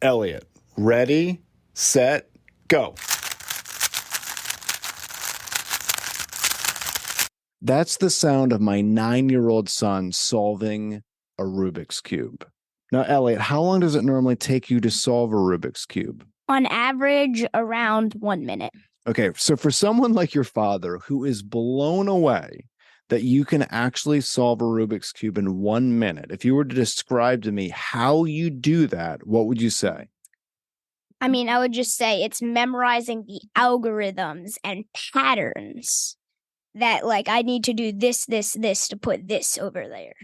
Elliot, ready, set, go. That's the sound of my 9-year-old son solving a Rubik's Cube. Now, Elliot, how long does it normally take you to solve a Rubik's Cube? On average, around 1 minute. Okay, so for someone like your father who is blown away that you can actually solve a Rubik's Cube in 1 minute, if you were to describe to me how you do that, what would you say? I mean, I would just say it's memorizing the algorithms and patterns that, like, I need to do this to put this over there.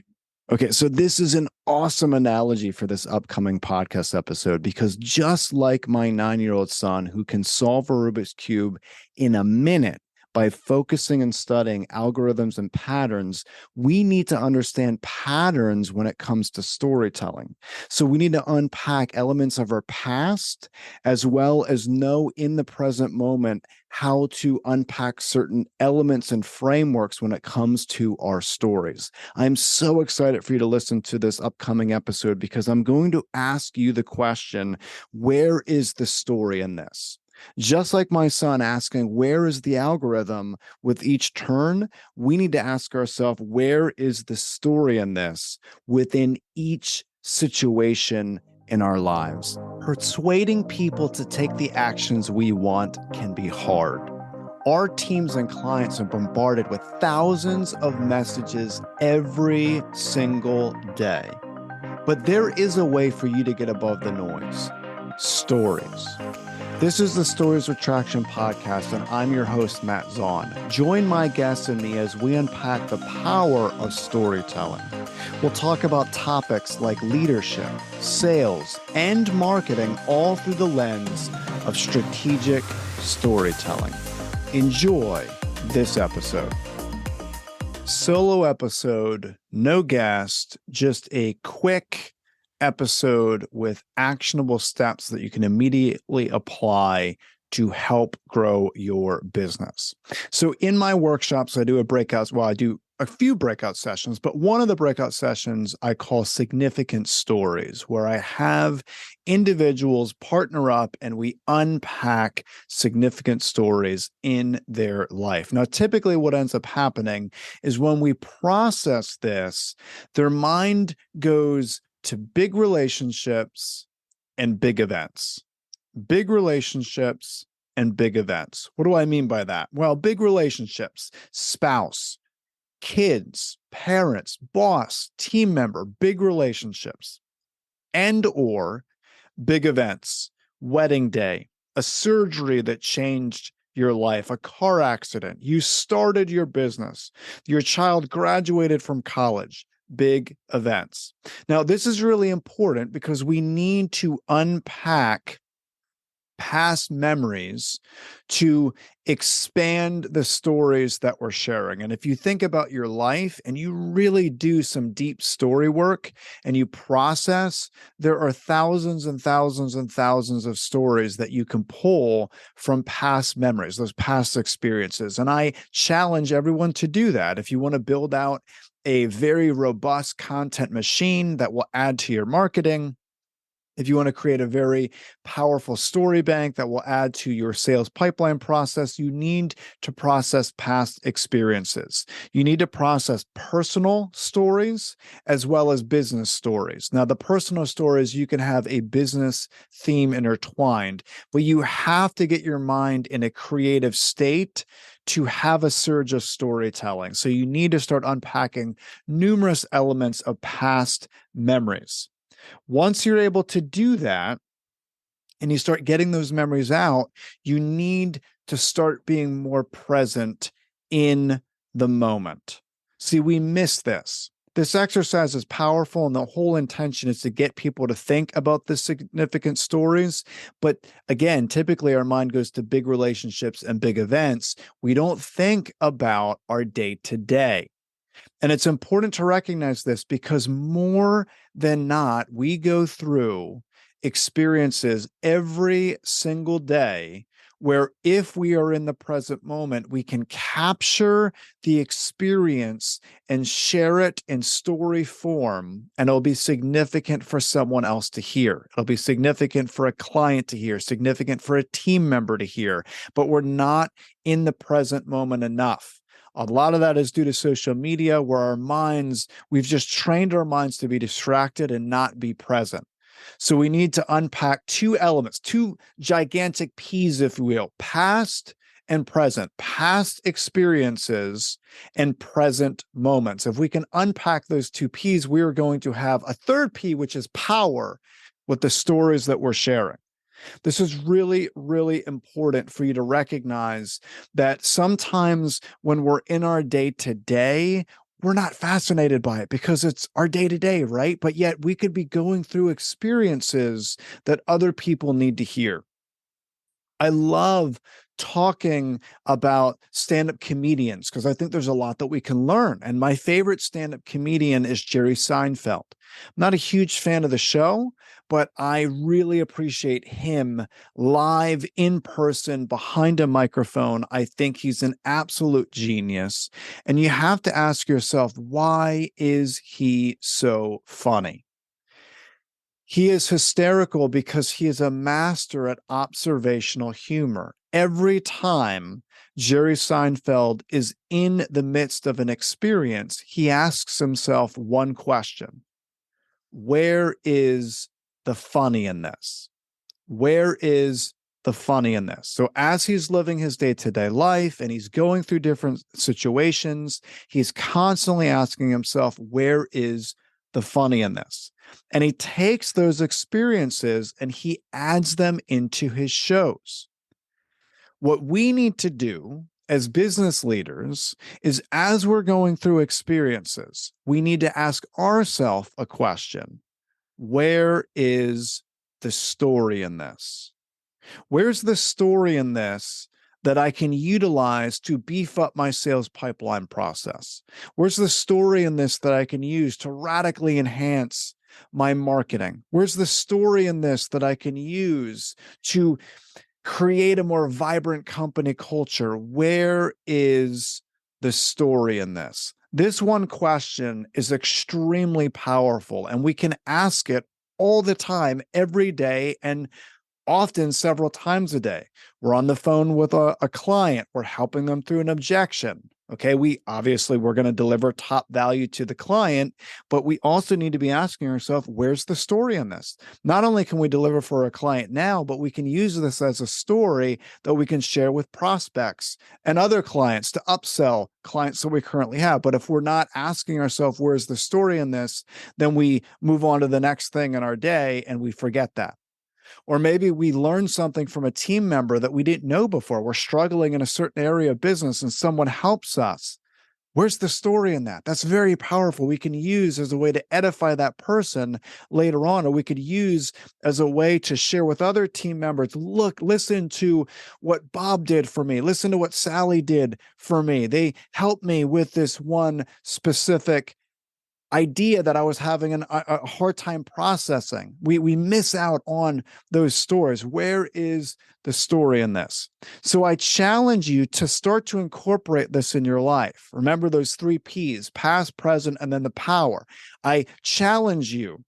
Okay, so this is an awesome analogy for this upcoming podcast episode because just like my 9-year-old son who can solve a Rubik's Cube in a minute by focusing and studying algorithms and patterns, we need to understand patterns when it comes to storytelling. So we need to unpack elements of our past as well as know in the present moment how to unpack certain elements and frameworks when it comes to our stories. I'm so excited for you to listen to this upcoming episode because I'm going to ask you the question, where is the story in this? Just like my son asking, where is the algorithm with each turn? We need to ask ourselves, where is the story in this within each situation in our lives? Persuading people to take the actions we want can be hard. Our teams and clients are bombarded with thousands of messages every single day. But there is a way for you to get above the noise. Stories. This is the Stories with Traction podcast, and I'm your host, Matt ZAUN. Join my guests and me as we unpack the power of storytelling. We'll talk about topics like leadership, sales, and marketing, all through the lens of strategic storytelling. Enjoy this episode. Solo episode, no guest, just a quick episode with actionable steps that you can immediately apply to help grow your business. So in my workshops, I do a few breakout sessions, but one of the breakout sessions I call significant stories, where I have individuals partner up and we unpack significant stories in their life. Now, typically what ends up happening is when we process this, their mind goes to big relationships and big events. Big relationships and big events. What do I mean by that? Well, big relationships, spouse, kids, parents, boss, team member, big relationships, and or big events, wedding day, a surgery that changed your life, a car accident, you started your business, your child graduated from college, big events. Now, this is really important because we need to unpack past memories to expand the stories that we're sharing. And if you think about your life and you really do some deep story work and you process, there are thousands and thousands and thousands of stories that you can pull from past memories, those past experiences. And I challenge everyone to do that. If you want to build out a very robust content machine that will add to your marketing, if you want to create a very powerful story bank that will add to your sales pipeline process, you need to process past experiences. You need to process personal stories as well as business stories. Now, the personal stories, you can have a business theme intertwined, but you have to get your mind in a creative state to have a surge of storytelling. So you need to start unpacking numerous elements of past memories. Once you're able to do that and you start getting those memories out, you need to start being more present in the moment. See, we miss this. This exercise is powerful, and the whole intention is to get people to think about the significant stories. But again, typically our mind goes to big relationships and big events. We don't think about our day-to-day. And it's important to recognize this because more than not, we go through experiences every single day where if we are in the present moment, we can capture the experience and share it in story form, and it'll be significant for someone else to hear. It'll be significant for a client to hear, significant for a team member to hear, but we're not in the present moment enough. A lot of that is due to social media, where we've just trained our minds to be distracted and not be present. So we need to unpack two elements, two gigantic P's, if you will: past and present, past experiences and present moments. If we can unpack those two P's, we are going to have a third P, which is power, with the stories that we're sharing. This is really, really important for you to recognize that sometimes when we're in our day-to-day, we're not fascinated by it because it's our day-to-day, right? But yet we could be going through experiences that other people need to hear. I love talking about stand-up comedians because I think there's a lot that we can learn. And my favorite stand-up comedian is Jerry Seinfeld. I'm not a huge fan of the show, but I really appreciate him live in person behind a microphone. I think he's an absolute genius. And you have to ask yourself, why is he so funny? He is hysterical because he is a master at observational humor. Every time Jerry Seinfeld is in the midst of an experience, he asks himself one question: where is the funny in this? Where is the funny in this? So as he's living his day-to-day life and he's going through different situations, he's constantly asking himself, where is the funny in this? And he takes those experiences and he adds them into his shows. What we need to do as business leaders is, as we're going through experiences, we need to ask ourselves a question: where is the story in this? Where's the story in this that I can utilize to beef up my sales pipeline process? Where's the story in this that I can use to radically enhance my marketing? Where's the story in this that I can use to create a more vibrant company culture? Where is the story in this? This one question is extremely powerful, and we can ask it all the time, every day, and often several times a day. We're on the phone with a client. We're helping them through an objection. Okay, we're going to deliver top value to the client, but we also need to be asking ourselves, where's the story in this? Not only can we deliver for a client now, but we can use this as a story that we can share with prospects and other clients to upsell clients that we currently have. But if we're not asking ourselves, where's the story in this, then we move on to the next thing in our day and we forget that. Or maybe we learn something from a team member that we didn't know before. We're struggling in a certain area of business and someone helps us. Where's the story in that? That's very powerful. We can use as a way to edify that person later on, or we could use as a way to share with other team members. Look, listen to what Bob did for me. Listen to what Sally did for me. They helped me with this one specific idea that I was having a hard time processing. We miss out on those stories. Where is the story in this? So I challenge you to start to incorporate this in your life. Remember those three P's: past, present, and then the power. I challenge you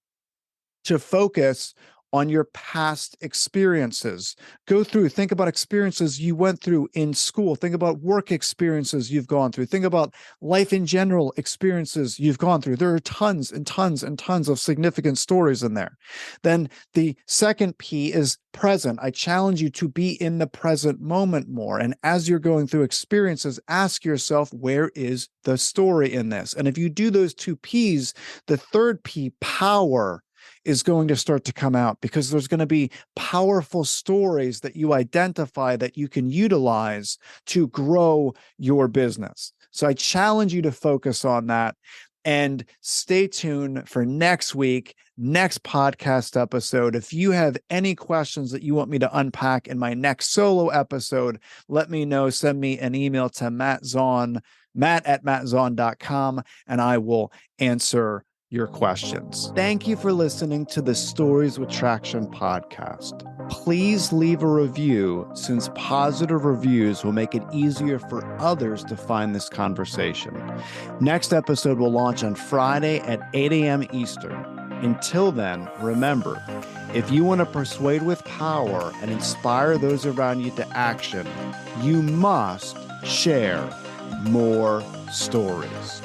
to focus on your past experiences. Go through, think about experiences you went through in school. Think about work experiences you've gone through. Think about life in general experiences you've gone through. There are tons and tons and tons of significant stories in there. Then the second P is present. I challenge you to be in the present moment more. And as you're going through experiences, ask yourself, where is the story in this? And if you do those two P's, the third P, power, is going to start to come out, because there's going to be powerful stories that you identify that you can utilize to grow your business. So I challenge you to focus on that, and stay tuned for next week, next podcast episode. If you have any questions that you want me to unpack in my next solo episode, let me know. Send me an email to matt@mattzaun.com, and I will answer your questions. Thank you for listening to the Stories with Traction podcast. Please leave a review, since positive reviews will make it easier for others to find this conversation. Next episode will launch on Friday at 8 a.m. Eastern. Until then, remember, if you want to persuade with power and inspire those around you to action, you must share more stories.